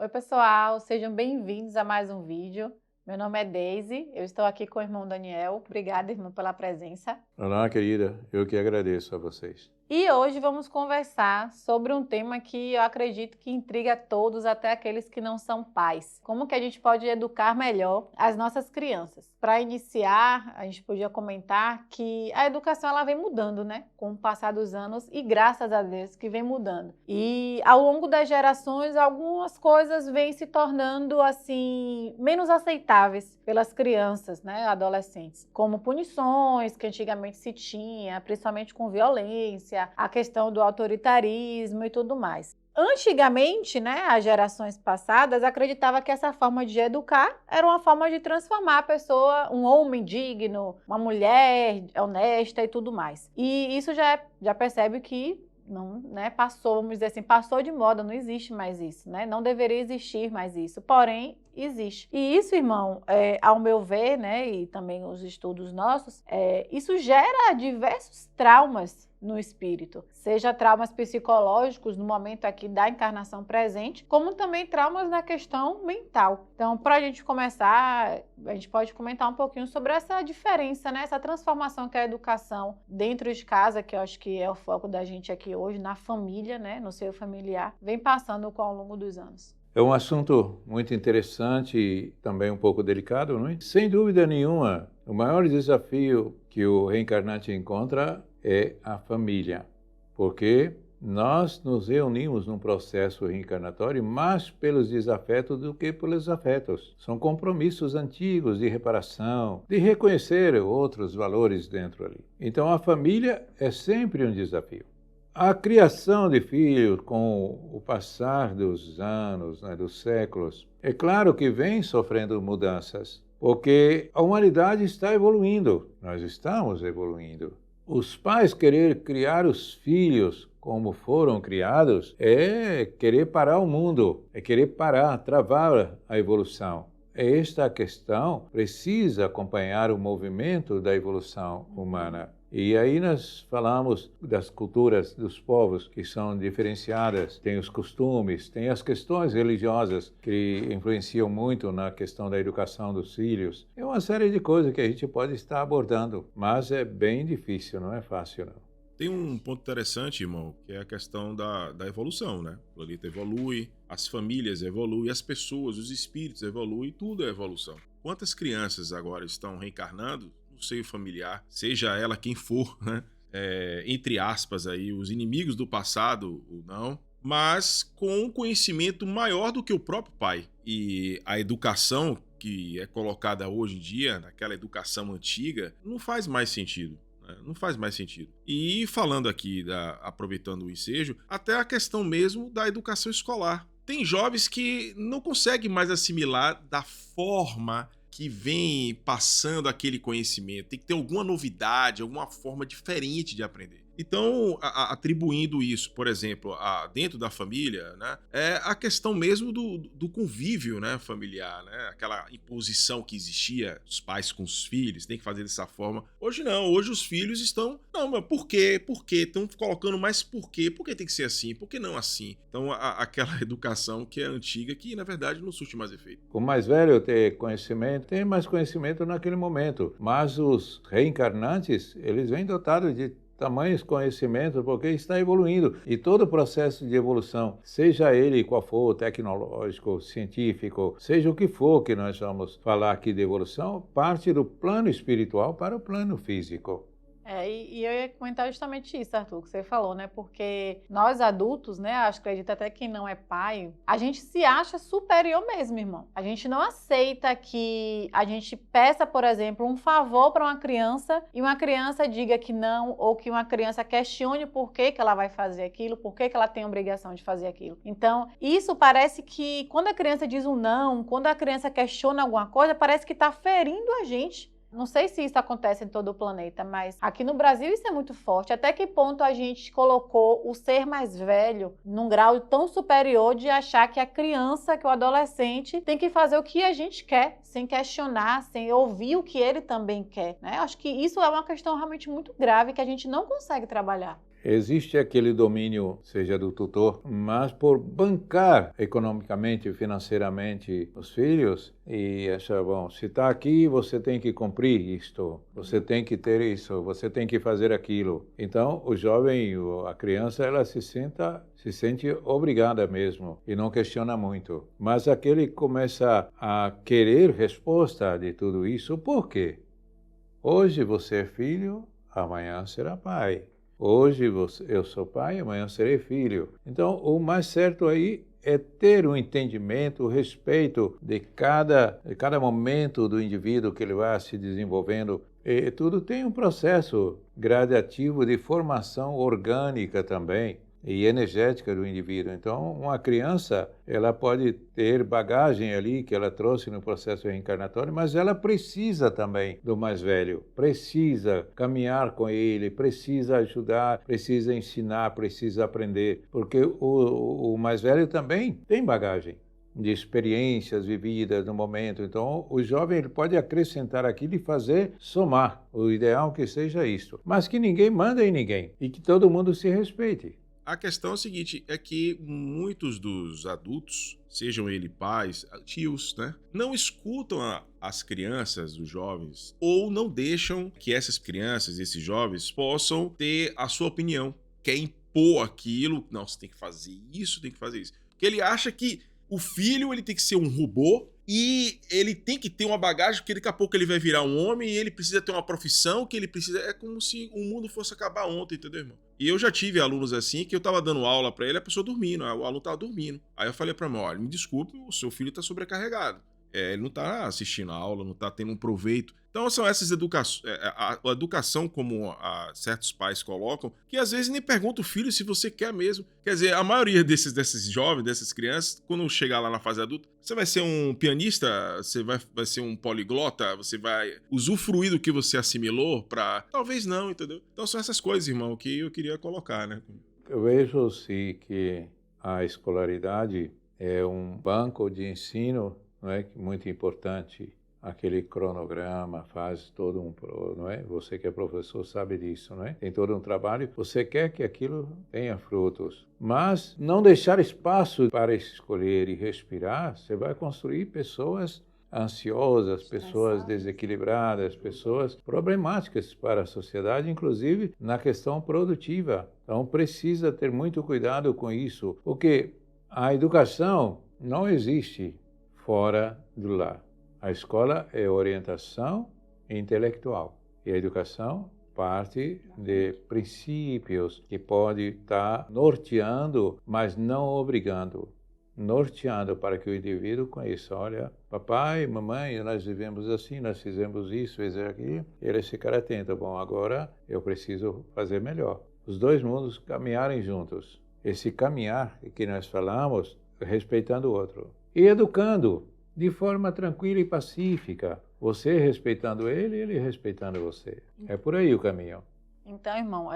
Oi, pessoal, sejam bem-vindos a mais um vídeo. Meu nome é Deise, eu estou aqui com o irmão Daniel. Obrigada, irmão, pela presença. Olá, querida. Eu que agradeço a vocês. E hoje vamos conversar sobre um tema que eu acredito que intriga a todos, até aqueles que não são pais. Como que a gente pode educar melhor as nossas crianças? Para iniciar, a gente podia comentar que a educação ela vem mudando, né? Com o passar dos anos e graças a Deus que vem mudando. E ao longo das gerações, algumas coisas vêm se tornando assim menos aceitáveis pelas crianças, né, adolescentes, como punições que antigamente se tinha, principalmente com violência, a questão do autoritarismo e tudo mais. Antigamente, né, as gerações passadas acreditavam que essa forma de educar era uma forma de transformar a pessoa, um homem digno, uma mulher honesta e tudo mais. E isso já percebe que não, né, passou, vamos dizer assim, passou de moda, não existe mais isso, né? Não deveria existir mais isso, porém existe. E isso, irmão, ao meu ver, né, e também os estudos nossos, isso gera diversos traumas no espírito, seja traumas psicológicos no momento aqui da encarnação presente, como também traumas na questão mental. Então, para a gente começar, a gente pode comentar um pouquinho sobre essa diferença, né? Essa transformação que a educação dentro de casa, que eu acho que é o foco da gente aqui hoje, na família, né? No seio familiar, vem passando ao longo dos anos. É um assunto muito interessante e também um pouco delicado, não é? Sem dúvida nenhuma, o maior desafio que o reencarnante encontra é a família, porque nós nos reunimos num processo reencarnatório mais pelos desafetos do que pelos afetos. São compromissos antigos de reparação, de reconhecer outros valores dentro ali. Então a família é sempre um desafio. A criação de filhos com o passar dos anos, né, dos séculos, é claro que vem sofrendo mudanças, porque a humanidade está evoluindo, nós estamos evoluindo. Os pais querer criar os filhos como foram criados é querer parar o mundo, é querer parar, travar a evolução. Esta questão precisa acompanhar o movimento da evolução humana. E aí nós falamos das culturas dos povos que são diferenciadas, tem os costumes, tem as questões religiosas que influenciam muito na questão da educação dos filhos. É uma série de coisas que a gente pode estar abordando, mas é bem difícil, não é fácil não. Tem um ponto interessante, irmão, que é a questão da evolução, né? O planeta evolui, as famílias evoluem, as pessoas, os espíritos evoluem, tudo é evolução. Quantas crianças agora estão reencarnando no seio familiar, seja ela quem for, né? Entre aspas aí, os inimigos do passado ou não, mas com um conhecimento maior do que o próprio pai. E a educação que é colocada hoje em dia, naquela educação antiga, não faz mais sentido. Não faz mais sentido. E falando aqui, aproveitando o ensejo, até a questão mesmo da educação escolar. Tem jovens que não conseguem mais assimilar da forma que vem passando aquele conhecimento. Tem que ter alguma novidade, alguma forma diferente de aprender. Então, atribuindo isso, por exemplo, dentro da família, né, é a questão mesmo do convívio, né, familiar, né, aquela imposição que existia, os pais com os filhos, tem que fazer dessa forma. Hoje não, hoje os filhos estão, não, mas por quê? Por quê? Estão colocando mais por quê? Por que tem que ser assim? Por que não assim? Então, aquela educação que é antiga, que na verdade não surte mais efeito. O mais velho tem conhecimento, tem mais conhecimento naquele momento, mas os reencarnantes, eles vêm dotados de tamanhos conhecimentos, porque está evoluindo. E todo o processo de evolução, seja ele qual for, tecnológico, científico, seja o que for que nós vamos falar aqui de evolução, parte do plano espiritual para o plano físico. E eu ia comentar justamente isso, Arthur, que você falou, né? Porque nós adultos, né? Acho que acredito até quem não é pai, a gente se acha superior mesmo, irmão. A gente não aceita que a gente peça, por exemplo, um favor para uma criança e uma criança diga que não, ou que uma criança questione por que ela vai fazer aquilo, por que ela tem a obrigação de fazer aquilo. Então, isso parece que quando a criança diz um não, quando a criança questiona alguma coisa, parece que está ferindo a gente. Não sei se isso acontece em todo o planeta, mas aqui no Brasil isso é muito forte. Até que ponto a gente colocou o ser mais velho num grau tão superior de achar que a criança, que o adolescente tem que fazer o que a gente quer, sem questionar, sem ouvir o que ele também quer, né? Acho que isso é uma questão realmente muito grave que a gente não consegue trabalhar. existe aquele domínio, seja do tutor, mas por bancar economicamente, financeiramente os filhos e achar, bom, se está aqui, você tem que cumprir isto, você tem que ter isso, você tem que fazer aquilo. Então, o jovem, a criança, ela se sente obrigada mesmo e não questiona muito. Mas aquele começa a querer resposta de tudo isso, por quê? Hoje você é filho, amanhã será pai. Hoje eu sou pai, amanhã serei filho. Então, o mais certo aí é ter um entendimento, o respeito de cada momento do indivíduo que ele vai se desenvolvendo. E tudo tem um processo gradativo de formação orgânica também e energética do indivíduo. Então, uma criança, ela pode ter bagagem ali que ela trouxe no processo reencarnatório, mas ela precisa também do mais velho, precisa caminhar com ele, precisa ajudar, precisa ensinar, precisa aprender, porque o mais velho também tem bagagem de experiências vividas no momento. Então, o jovem ele pode acrescentar aquilo e fazer somar. O ideal é que seja isso. Mas que ninguém manda em ninguém e que todo mundo se respeite. A questão é a seguinte, é que muitos dos adultos, sejam eles pais, tios, né, não escutam as crianças, os jovens, ou não deixam que essas crianças, esses jovens, possam ter a sua opinião, quer impor aquilo, não, você tem que fazer isso, tem que fazer isso. Porque ele acha que o filho ele tem que ser um robô e ele tem que ter uma bagagem, porque daqui a pouco ele vai virar um homem e ele precisa ter uma profissão que ele precisa... É como se o mundo fosse acabar ontem, entendeu, irmão? E eu já tive alunos assim, que eu tava dando aula pra ele, a pessoa dormindo, o aluno tava dormindo. Aí eu falei pra mim, olha, me desculpe, o seu filho tá sobrecarregado. Ele não tá assistindo a aula, não tá tendo um proveito. Então são essas educações, a educação como certos pais colocam, que às vezes nem pergunta o filho se você quer mesmo. Quer dizer, a maioria desses jovens, dessas crianças, quando chegar lá na fase adulta, você vai ser um pianista, você vai ser um poliglota, você vai usufruir do que você assimilou pra... Talvez não, entendeu? Então são essas coisas, irmão, que eu queria colocar, né? Eu vejo-se que a escolaridade é um banco de ensino, não é, muito importante. Aquele cronograma faz todo não é? Você que é professor sabe disso, não é? Tem todo um trabalho. Você quer que aquilo tenha frutos, mas não deixar espaço para escolher e respirar. Você vai construir pessoas ansiosas, pessoas desequilibradas, pessoas problemáticas para a sociedade, inclusive na questão produtiva. Então precisa ter muito cuidado com isso, porque a educação não existe fora do lar. A escola é orientação intelectual e a educação parte de princípios que pode estar norteando, mas não obrigando. Norteando para que o indivíduo conheça, olha, papai, mamãe, nós vivemos assim, nós fizemos isso, fizemos aquilo. Ele ficar atento, bom, agora eu preciso fazer melhor. Os dois mundos caminharem juntos. Esse caminhar que nós falamos, respeitando o outro. E educando de forma tranquila e pacífica. Você respeitando ele, ele respeitando você. É por aí o caminho. Então, irmão,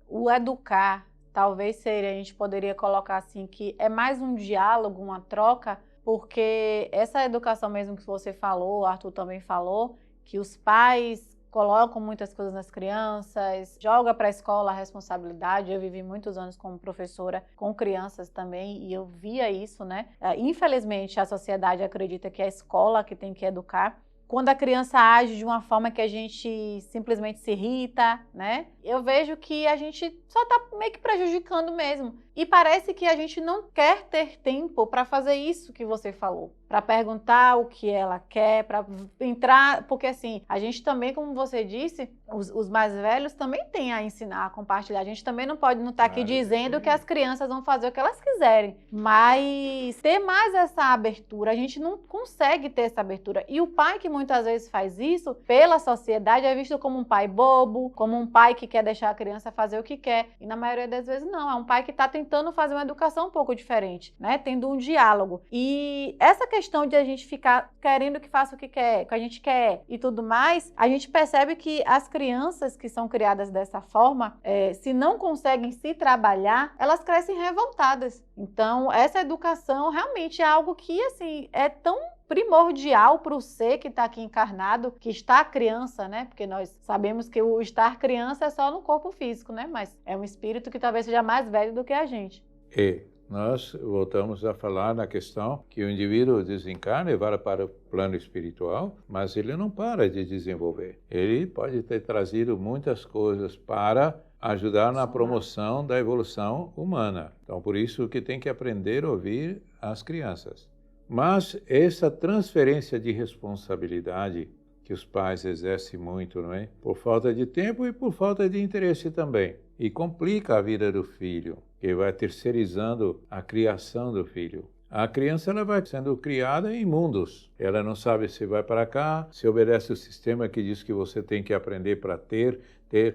o educar, talvez a gente poderia colocar assim, que é mais um diálogo, uma troca, porque essa educação mesmo que você falou, o Arthur também falou, que os pais colocam muitas coisas nas crianças, joga para a escola a responsabilidade. Eu vivi muitos anos como professora com crianças também e eu via isso, né? Infelizmente, a sociedade acredita que é a escola que tem que educar. Quando a criança age de uma forma que a gente simplesmente se irrita, né? Eu vejo que a gente só tá meio que prejudicando mesmo. E parece que a gente não quer ter tempo para fazer isso que você falou. Para perguntar o que ela quer, para entrar... Porque assim, a gente também, como você disse, os mais velhos também têm a ensinar, a compartilhar. A gente também não pode não estar aqui dizendo que as crianças vão fazer o que elas quiserem. Mas ter mais essa abertura, a gente não consegue ter essa abertura. E o pai que muitas vezes faz isso, pela sociedade, é visto como um pai bobo, como um pai que quer deixar a criança fazer o que quer. E na maioria das vezes não, é um pai que está tentando fazer uma educação um pouco diferente, né? Tendo um diálogo. E essa questão de a gente ficar querendo que faça o que quer, que a gente quer e tudo mais, a gente percebe que as crianças que são criadas dessa forma, se não conseguem se trabalhar, elas crescem revoltadas. Então, essa educação realmente é algo que, assim, é tão primordial para o ser que está aqui encarnado, que está criança, né? Porque nós sabemos que o estar criança é só no corpo físico, né? Mas é um espírito que talvez seja mais velho do que a gente. E nós voltamos a falar na questão que o indivíduo desencarna e vai para o plano espiritual, mas ele não para de desenvolver. Ele pode ter trazido muitas coisas para ajudar na promoção da evolução humana. Então, por isso que tem que aprender a ouvir as crianças. Mas essa transferência de responsabilidade que os pais exercem muito, não é? Por falta de tempo e por falta de interesse também. E complica a vida do filho, que vai terceirizando a criação do filho. A criança ela vai sendo criada em mundos. Ela não sabe se vai para cá, se obedece o sistema que diz que você tem que aprender para ter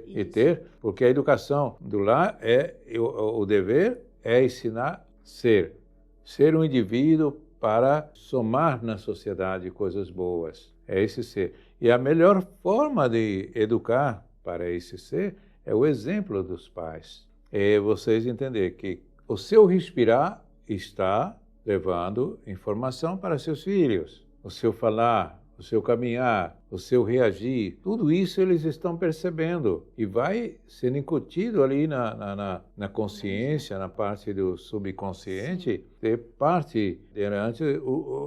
e ter, porque a educação do lar o dever é ensinar ser um indivíduo para somar na sociedade coisas boas. É esse ser. E a melhor forma de educar para esse ser é o exemplo dos pais. É vocês entenderem que o seu respirar está levando informação para seus filhos. O seu falar, o seu caminhar, o seu reagir, tudo isso eles estão percebendo e vai sendo incutido ali na consciência, na parte do subconsciente, ter parte durante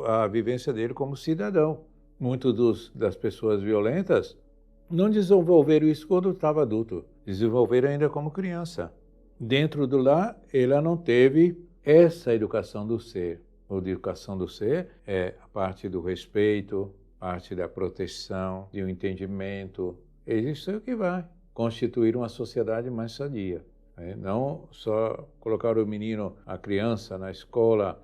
a vivência dele como cidadão. Muitas das pessoas violentas não desenvolveram isso quando estava adulto, desenvolveram ainda como criança. Dentro do lar, ela não teve essa educação do ser. A educação do ser é a parte do respeito, parte da proteção, do entendimento. Isso é o que vai constituir uma sociedade mais sadia. Não só colocar o menino, a criança, na escola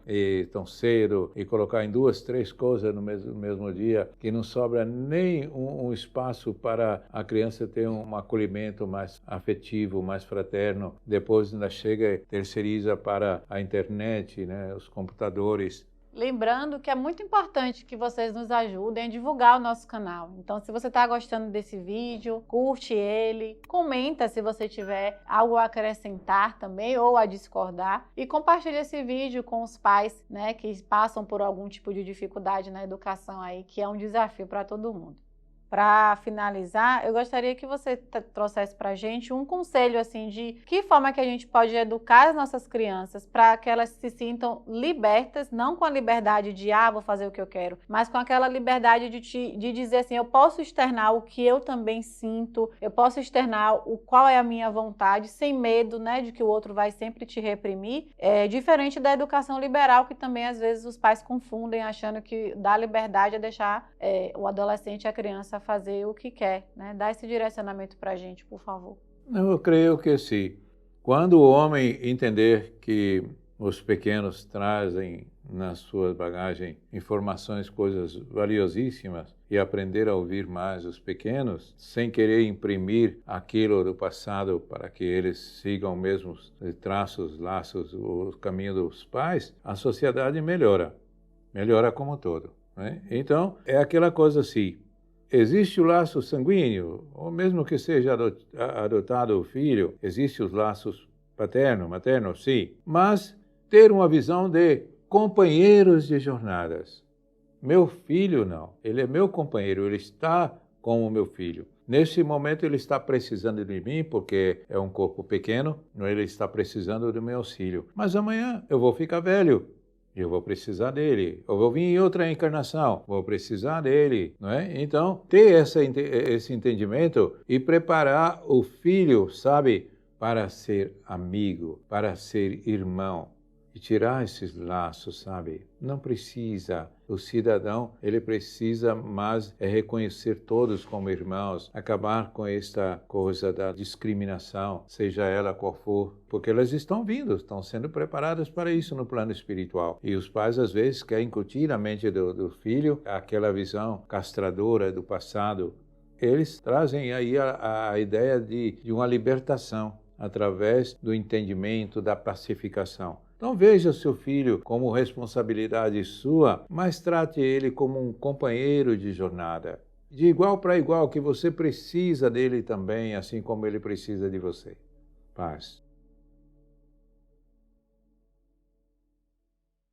tão cedo e colocar em 2, 3 coisas no mesmo dia, que não sobra nem um espaço para a criança ter um acolhimento mais afetivo, mais fraterno. Depois ainda chega e terceiriza para a internet, né, os computadores. Lembrando que é muito importante que vocês nos ajudem a divulgar o nosso canal. Então, se você está gostando desse vídeo, curte ele, comenta se você tiver algo a acrescentar também ou a discordar e compartilhe esse vídeo com os pais, né, que passam por algum tipo de dificuldade na educação aí, que é um desafio para todo mundo. Para finalizar, eu gostaria que você trouxesse para a gente um conselho assim de que forma que a gente pode educar as nossas crianças para que elas se sintam libertas, não com a liberdade de vou fazer o que eu quero, mas com aquela liberdade de dizer assim, eu posso externar o que eu também sinto, eu posso externar qual é a minha vontade, sem medo, né, de que o outro vai sempre te reprimir, diferente da educação liberal, que também às vezes os pais confundem, achando que dar liberdade é deixar o adolescente e a criança fazer o que quer, né? Dá esse direcionamento para a gente, por favor. Eu creio que sim. Quando o homem entender que os pequenos trazem na sua bagagem informações, coisas valiosíssimas, e aprender a ouvir mais os pequenos, sem querer imprimir aquilo do passado para que eles sigam mesmos traços, laços, o caminho dos pais, a sociedade melhora como um todo, né? Então, é aquela coisa assim, existe o laço sanguíneo, ou mesmo que seja adotado o filho, existem os laços paterno, materno, sim, mas ter uma visão de companheiros de jornadas. Meu filho não, ele é meu companheiro, ele está como meu filho. Nesse momento ele está precisando de mim porque é um corpo pequeno, ele está precisando do meu auxílio. Mas amanhã eu vou ficar velho. Eu vou precisar dele. Eu vou vir em outra encarnação, vou precisar dele, não é? Então, ter esse entendimento e preparar o filho, sabe, para ser amigo, para ser irmão. E tirar esses laços, sabe? Não precisa. O cidadão, ele precisa mais reconhecer todos como irmãos, acabar com esta coisa da discriminação, seja ela qual for, porque elas estão vindo, estão sendo preparadas para isso no plano espiritual. E os pais, às vezes, querem incutir na mente do filho aquela visão castradora do passado. Eles trazem aí a ideia de uma libertação através do entendimento, da pacificação. Então veja o seu filho como responsabilidade sua, mas trate ele como um companheiro de jornada. De igual para igual, que você precisa dele também, assim como ele precisa de você. Paz.